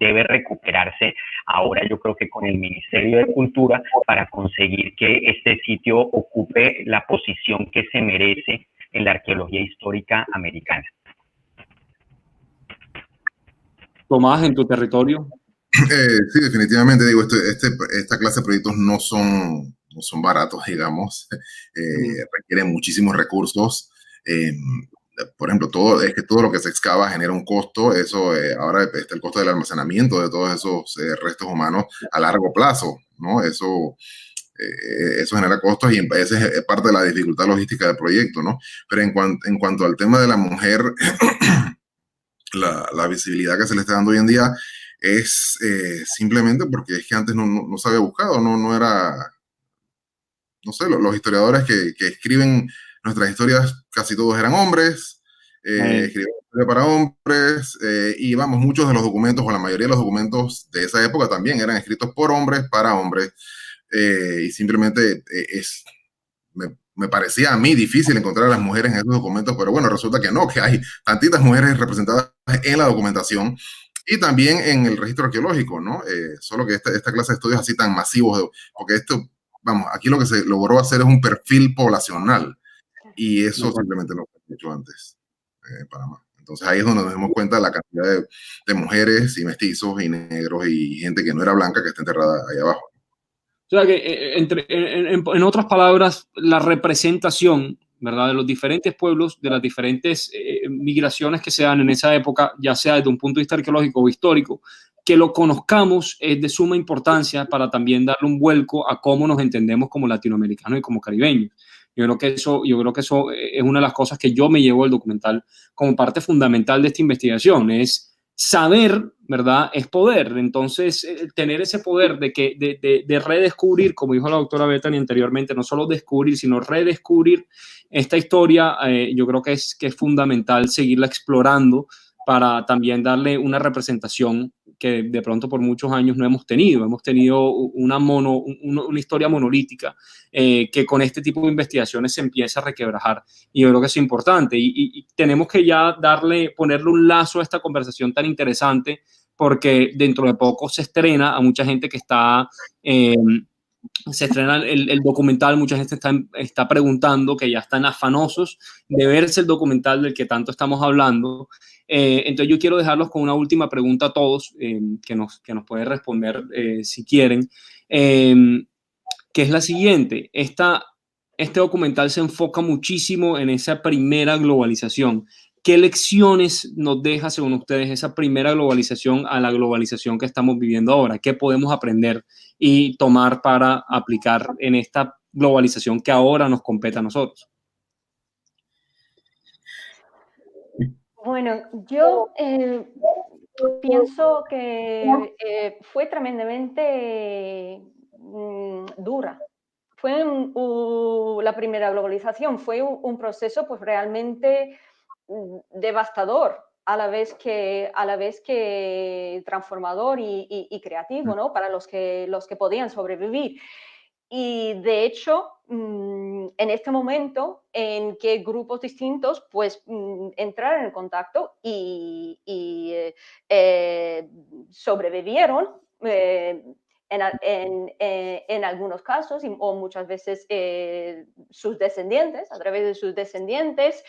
debe recuperarse ahora, yo creo que con el Ministerio de Cultura, para conseguir que este sitio ocupe la posición que se merece en la arqueología histórica americana. Tomás, en tu territorio. Sí, definitivamente, digo, esta clase de proyectos no son baratos, digamos, requieren muchísimos recursos. Por ejemplo, todo lo que se excava genera un costo. Eso, ahora está el costo del almacenamiento de todos esos restos humanos a largo plazo, ¿no? Eso genera costos y esa es parte de la dificultad logística del proyecto, ¿no? Pero en cuanto al tema de la mujer, la visibilidad que se le está dando hoy en día es simplemente porque es que antes no se había buscado, no era, no sé, los historiadores que escriben nuestras historias, casi todos eran hombres, escribían historia para hombres, y vamos, muchos de los documentos, o la mayoría de los documentos de esa época también eran escritos por hombres, para hombres, y simplemente me parecía a mí difícil encontrar a las mujeres en esos documentos, pero bueno, resulta que no, que hay tantitas mujeres representadas en la documentación y también en el registro arqueológico, ¿no? Solo que esta clase de estudios así tan masivos, porque esto, vamos, aquí lo que se logró hacer es un perfil poblacional y eso simplemente no se ha hecho antes en Panamá. Entonces ahí es donde nos damos cuenta de la cantidad de mujeres y mestizos y negros y gente que no era blanca que está enterrada ahí abajo. O sea que, en otras palabras, la representación, ¿verdad?, de los diferentes pueblos, de las diferentes migraciones que se dan en esa época, ya sea desde un punto de vista arqueológico o histórico, que lo conozcamos es de suma importancia para también darle un vuelco a cómo nos entendemos como latinoamericanos y como caribeños. Yo creo que eso es una de las cosas que yo me llevo del documental como parte fundamental de esta investigación, es saber, ¿verdad?, es poder. Entonces, tener ese poder de redescubrir, como dijo la doctora Bethany anteriormente, no solo descubrir, sino redescubrir esta historia, yo creo que es fundamental seguirla explorando para también darle una representación que de pronto por muchos años no hemos tenido. Hemos tenido una historia monolítica que con este tipo de investigaciones se empieza a requebrajar. Y yo creo que es importante. Y tenemos que ya ponerle un lazo a esta conversación tan interesante, porque dentro de poco se estrena a mucha gente que está... se estrena el documental, mucha gente está preguntando, que ya están afanosos de verse el documental del que tanto estamos hablando. Entonces yo quiero dejarlos con una última pregunta a todos, que nos puede responder si quieren, que es la siguiente. Este documental se enfoca muchísimo en esa primera globalización. ¿Qué lecciones nos deja, según ustedes, esa primera globalización a la globalización que estamos viviendo ahora? ¿Qué podemos aprender y tomar para aplicar en esta globalización que ahora nos compete a nosotros? Bueno, yo pienso que fue tremendamente dura. Fue la primera globalización, fue un proceso pues realmente devastador, a la vez que transformador y creativo, ¿no?, para los que podían sobrevivir. Y de hecho, en este momento en que grupos distintos pues entraron en contacto y sobrevivieron en algunos casos, o muchas veces sus descendientes, a través de sus descendientes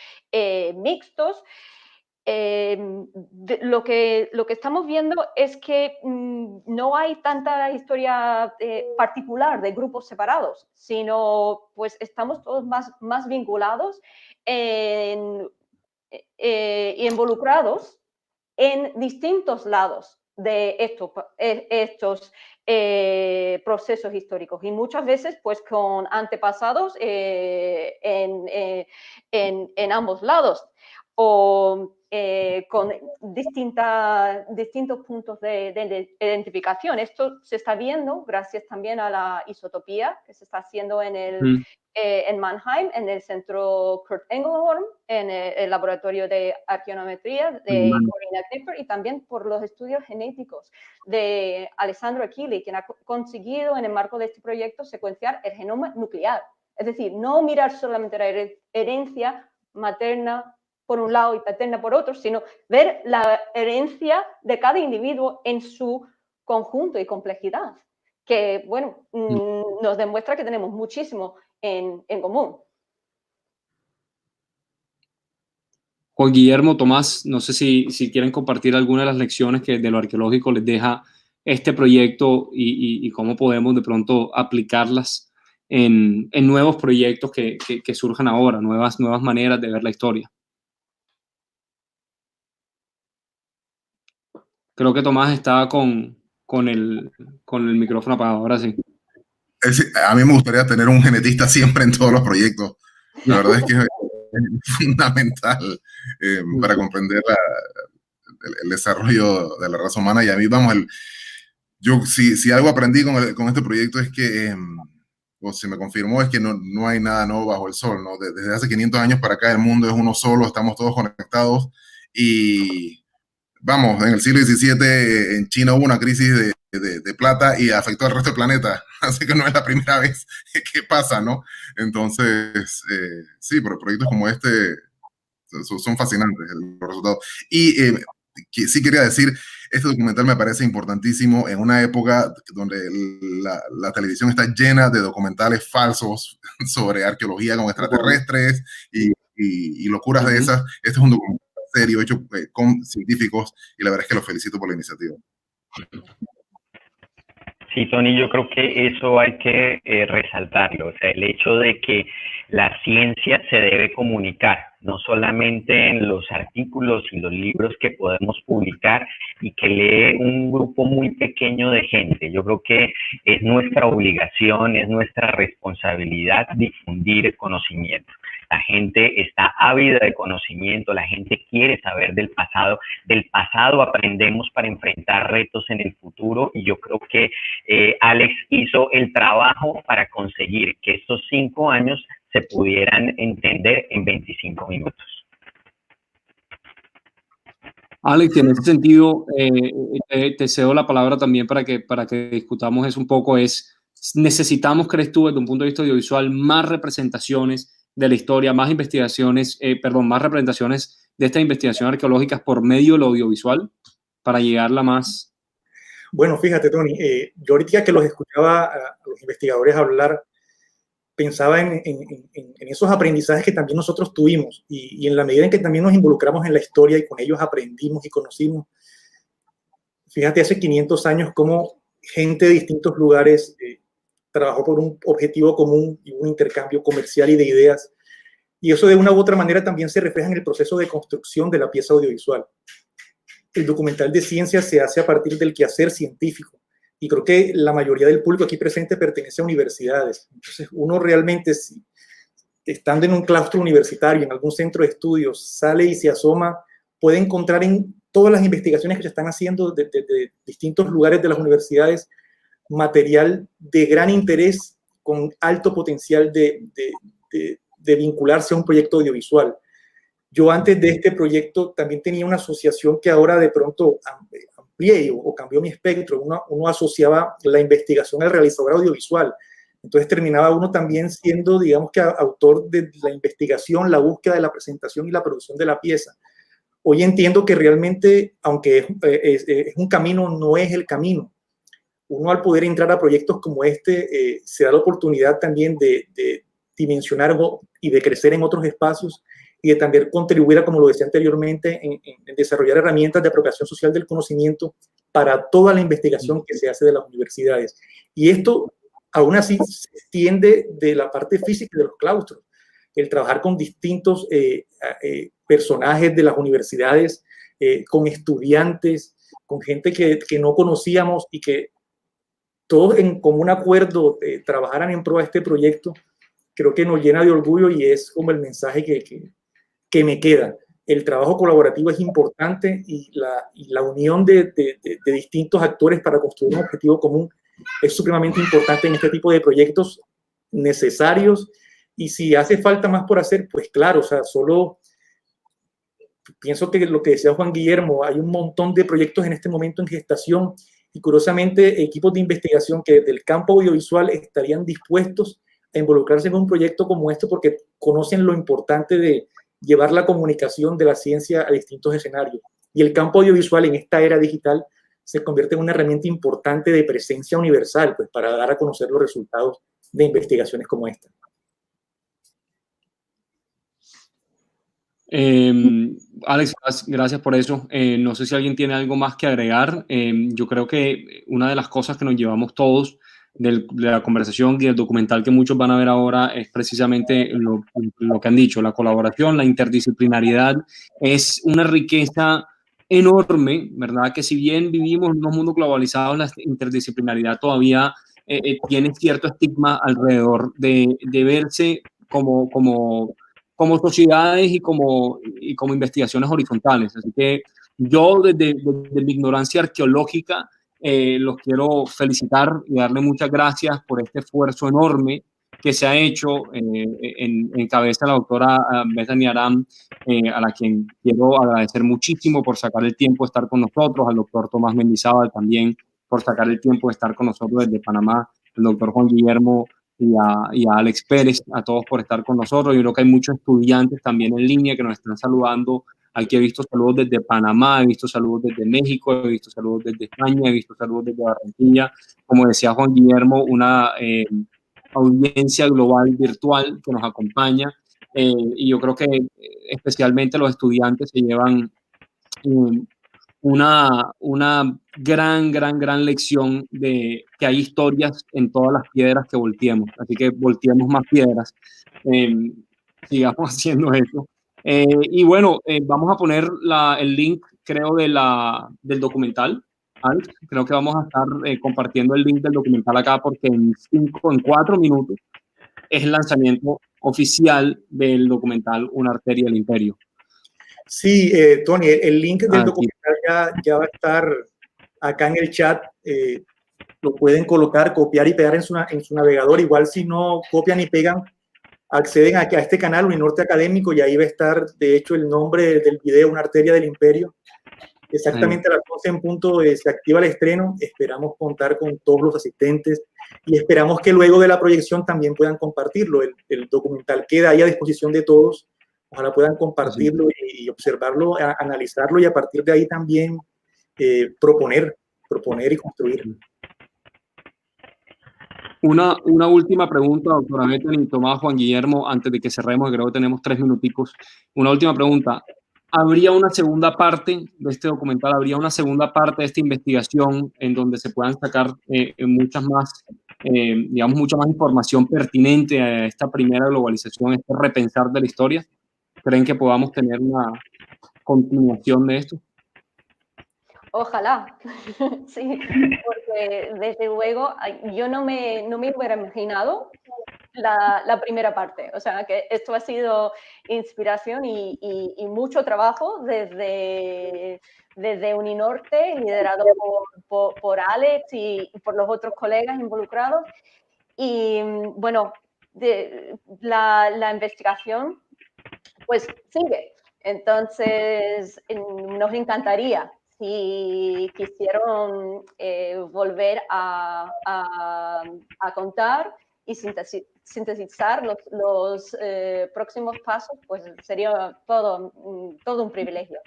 mixtos. Lo que estamos viendo es que no hay tanta historia particular de grupos separados, sino pues estamos todos más vinculados y involucrados en distintos lados de estos procesos históricos, y muchas veces pues con antepasados en ambos lados. o con distintos puntos de identificación. Esto se está viendo gracias también a la isotopía que se está haciendo en Mannheim, en el centro Kurt Engelhorn, en el laboratorio de arqueonometría de Corina Knipper, y también por los estudios genéticos de Alessandro Achilli, quien ha conseguido en el marco de este proyecto secuenciar el genoma nuclear. Es decir, no mirar solamente la herencia materna por un lado y paterna por otro, sino ver la herencia de cada individuo en su conjunto y complejidad, que, bueno, nos demuestra que tenemos muchísimo en común. Juan Guillermo, Tomás, no sé si quieren compartir alguna de las lecciones que de lo arqueológico les deja este proyecto y cómo podemos de pronto aplicarlas en nuevos proyectos que surjan ahora, nuevas maneras de ver la historia. Creo que Tomás estaba con el micrófono apagado, ahora sí. A mí me gustaría tener un genetista siempre en todos los proyectos. La verdad es que es fundamental para comprender el desarrollo de la raza humana. Y a mí, vamos, yo si algo aprendí con este proyecto es que, o se me confirmó, es que no hay nada nuevo bajo el sol, ¿no? Desde hace 500 años para acá el mundo es uno solo, estamos todos conectados y... Vamos, en el siglo XVII en China hubo una crisis de plata y afectó al resto del planeta, así que no es la primera vez que pasa, ¿no? Entonces, sí, pero proyectos como este son fascinantes los resultados. Y sí quería decir, este documental me parece importantísimo en una época donde la televisión está llena de documentales falsos sobre arqueología con extraterrestres y locuras de esas. Este es un documental serio, hecho con científicos, y la verdad es que los felicito por la iniciativa. Sí, Tony, yo creo que eso hay que resaltarlo, o sea, el hecho de que la ciencia se debe comunicar, no solamente en los artículos y los libros que podemos publicar y que lee un grupo muy pequeño de gente. Yo creo que es nuestra obligación, es nuestra responsabilidad difundir el conocimiento. La gente está ávida de conocimiento, la gente quiere saber del pasado aprendemos para enfrentar retos en el futuro, y yo creo que Alex hizo el trabajo para conseguir que estos 5 años se pudieran entender en 25 minutos. Alex, en ese sentido, te cedo la palabra también para que discutamos eso un poco. Necesitamos, ¿crees tú, desde un punto de vista audiovisual, más representaciones de la historia, más investigaciones, más representaciones de estas investigaciones arqueológicas por medio de lo audiovisual para llegarla más? Bueno, fíjate, Tony, yo ahorita que los escuchaba a los investigadores hablar, pensaba en esos aprendizajes que también nosotros tuvimos y en la medida en que también nos involucramos en la historia y con ellos aprendimos y conocimos. Fíjate, hace 500 años cómo gente de distintos lugares trabajó por un objetivo común y un intercambio comercial y de ideas. Y eso de una u otra manera también se refleja en el proceso de construcción de la pieza audiovisual. El documental de ciencia se hace a partir del quehacer científico. Y creo que la mayoría del público aquí presente pertenece a universidades. Entonces, uno realmente, si, estando en un claustro universitario, en algún centro de estudios, sale y se asoma, puede encontrar en todas las investigaciones que se están haciendo de distintos lugares de las universidades material de gran interés con alto potencial de vincularse a un proyecto audiovisual. Yo antes de este proyecto también tenía una asociación que ahora de pronto amplié o cambió mi espectro. Uno asociaba la investigación al realizador audiovisual. Entonces terminaba uno también siendo, digamos que, autor de la investigación, la búsqueda de la presentación y la producción de la pieza. Hoy entiendo que realmente, aunque es un camino, no es el camino. Uno, al poder entrar a proyectos como este, se da la oportunidad también de dimensionar y de crecer en otros espacios y de también contribuir, como lo decía anteriormente, en desarrollar herramientas de apropiación social del conocimiento para toda la investigación que se hace de las universidades. Y esto, aún así, se extiende de la parte física de los claustros. El trabajar con distintos personajes de las universidades, con estudiantes, con gente que no conocíamos y que todos en común acuerdo trabajaran en pro de este proyecto, creo que nos llena de orgullo y es como el mensaje que me queda. el trabajo colaborativo es importante y la unión de distintos actores para construir un objetivo común es supremamente importante en este tipo de proyectos necesarios. Y si hace falta más por hacer, pues claro, o sea, solo pienso que lo que decía Juan Guillermo, hay un montón de proyectos en este momento en gestación y curiosamente equipos de investigación que del campo audiovisual estarían dispuestos a involucrarse en un proyecto como este porque conocen lo importante de llevar la comunicación de la ciencia a distintos escenarios. Y el campo audiovisual en esta era digital se convierte en una herramienta importante de presencia universal, pues, para dar a conocer los resultados de investigaciones como esta. Alex, gracias por eso. No sé si alguien tiene algo más que agregar. Yo creo que una de las cosas que nos llevamos todos de la conversación y del documental que muchos van a ver ahora es precisamente lo que han dicho, la colaboración, la interdisciplinariedad es una riqueza enorme, ¿verdad? Que si bien vivimos en un mundo globalizado, la interdisciplinaridad todavía tiene cierto estigma alrededor de verse como sociedades y como investigaciones horizontales. Así que yo desde mi ignorancia arqueológica los quiero felicitar y darle muchas gracias por este esfuerzo enorme que se ha hecho en cabeza de la doctora Bethany Aram, a la quien quiero agradecer muchísimo por sacar el tiempo de estar con nosotros, al doctor Tomás Mendizábal también por sacar el tiempo de estar con nosotros desde Panamá, el doctor Juan Guillermo y a Alex Pérez, a todos por estar con nosotros. Yo creo que hay muchos estudiantes también en línea que nos están saludando. Aquí he visto saludos desde Panamá, he visto saludos desde México, he visto saludos desde España, he visto saludos desde Barranquilla. Como decía Juan Guillermo, una audiencia global virtual que nos acompaña. Y yo creo que especialmente los estudiantes se llevan una gran lección de que hay historias en todas las piedras que volteemos. Así que volteemos más piedras. Sigamos haciendo eso. Y bueno, vamos a poner el link, creo, del documental. Alex, creo que vamos a estar compartiendo el link del documental acá porque en 4 minutos es el lanzamiento oficial del documental Una arteria del imperio. Sí, Tony, el link del documental ya va a estar acá en el chat. Lo pueden colocar, copiar y pegar en su navegador. Igual si no copian y pegan, acceden a este canal Uninorte Académico y ahí va a estar, de hecho, el nombre del video, Una arteria del imperio. Exactamente a las 12 en punto se activa el estreno. Esperamos contar con todos los asistentes y esperamos que luego de la proyección también puedan compartirlo. El documental queda ahí a disposición de todos. Ojalá puedan compartirlo y observarlo, analizarlo y a partir de ahí también proponer y construir. Una última pregunta, doctora Bethany, Tomás, Juan Guillermo, antes de que cerremos, creo que tenemos 3 minuticos. Una última pregunta. ¿Habría una segunda parte de este documental? ¿Habría una segunda parte de esta investigación en donde se puedan sacar mucha más información pertinente a esta primera globalización, este repensar de la historia? ¿Creen que podamos tener una continuación de esto? Ojalá, sí, porque desde luego yo no me hubiera imaginado la primera parte, o sea que esto ha sido inspiración y mucho trabajo desde Uninorte, liderado por Alex y por los otros colegas involucrados. Y bueno, la investigación pues sigue, entonces nos encantaría si quisieron volver a contar y sintetizar los próximos pasos, pues sería todo un privilegio.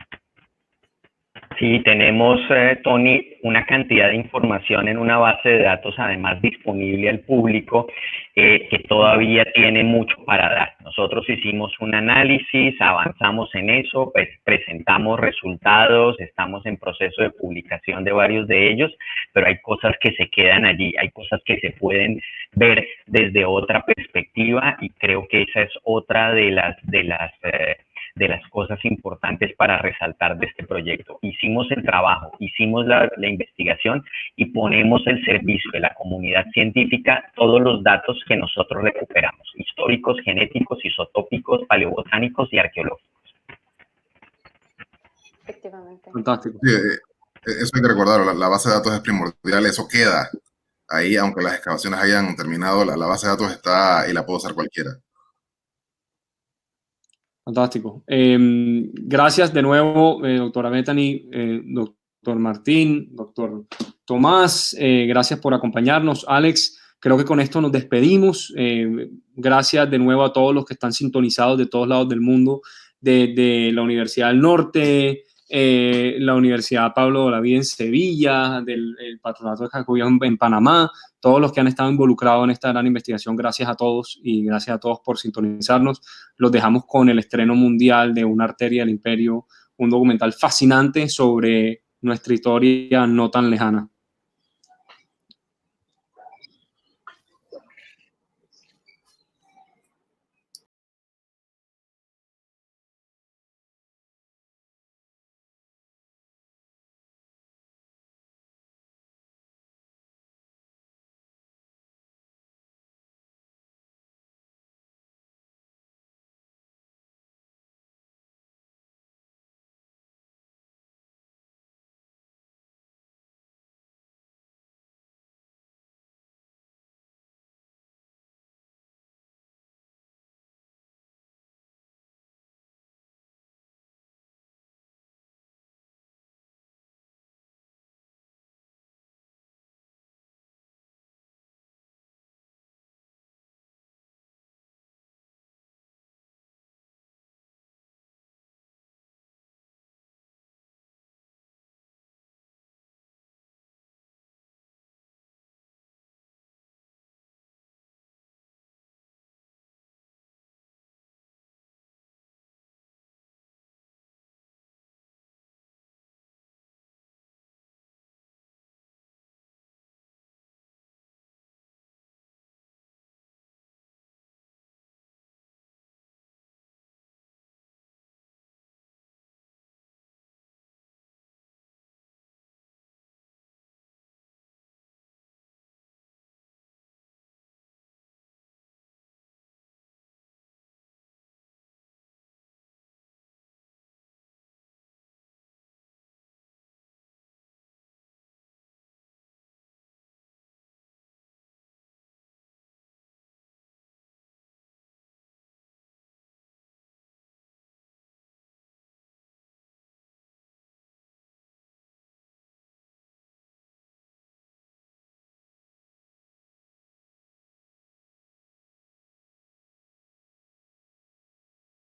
Sí, tenemos, Tony, una cantidad de información en una base de datos, además disponible al público, que todavía tiene mucho para dar. Nosotros hicimos un análisis, avanzamos en eso, pues, presentamos resultados, estamos en proceso de publicación de varios de ellos, pero hay cosas que se quedan allí, hay cosas que se pueden ver desde otra perspectiva y creo que esa es otra de las cosas importantes para resaltar de este proyecto. Hicimos el trabajo, hicimos la investigación y ponemos al servicio de la comunidad científica todos los datos que nosotros recuperamos, históricos, genéticos, isotópicos, paleobotánicos y arqueológicos. efectivamente. Fantástico. Sí, eso hay que recordarlo, la base de datos es primordial, eso queda ahí, aunque las excavaciones hayan terminado, la base de datos está y la puede usar cualquiera. Fantástico. Gracias de nuevo, doctora Bethany, doctor Martín, doctor Tomás, gracias por acompañarnos. Alex, creo que con esto nos despedimos. Gracias de nuevo a todos los que están sintonizados de todos lados del mundo, de la Universidad del Norte, la Universidad Pablo de la Vida en Sevilla, del Patronato de Jacobeo en Panamá, todos los que han estado involucrados en esta gran investigación. Gracias a todos y gracias a todos por sintonizarnos. Los dejamos con el estreno mundial de Una arteria del imperio, un documental fascinante sobre nuestra historia no tan lejana.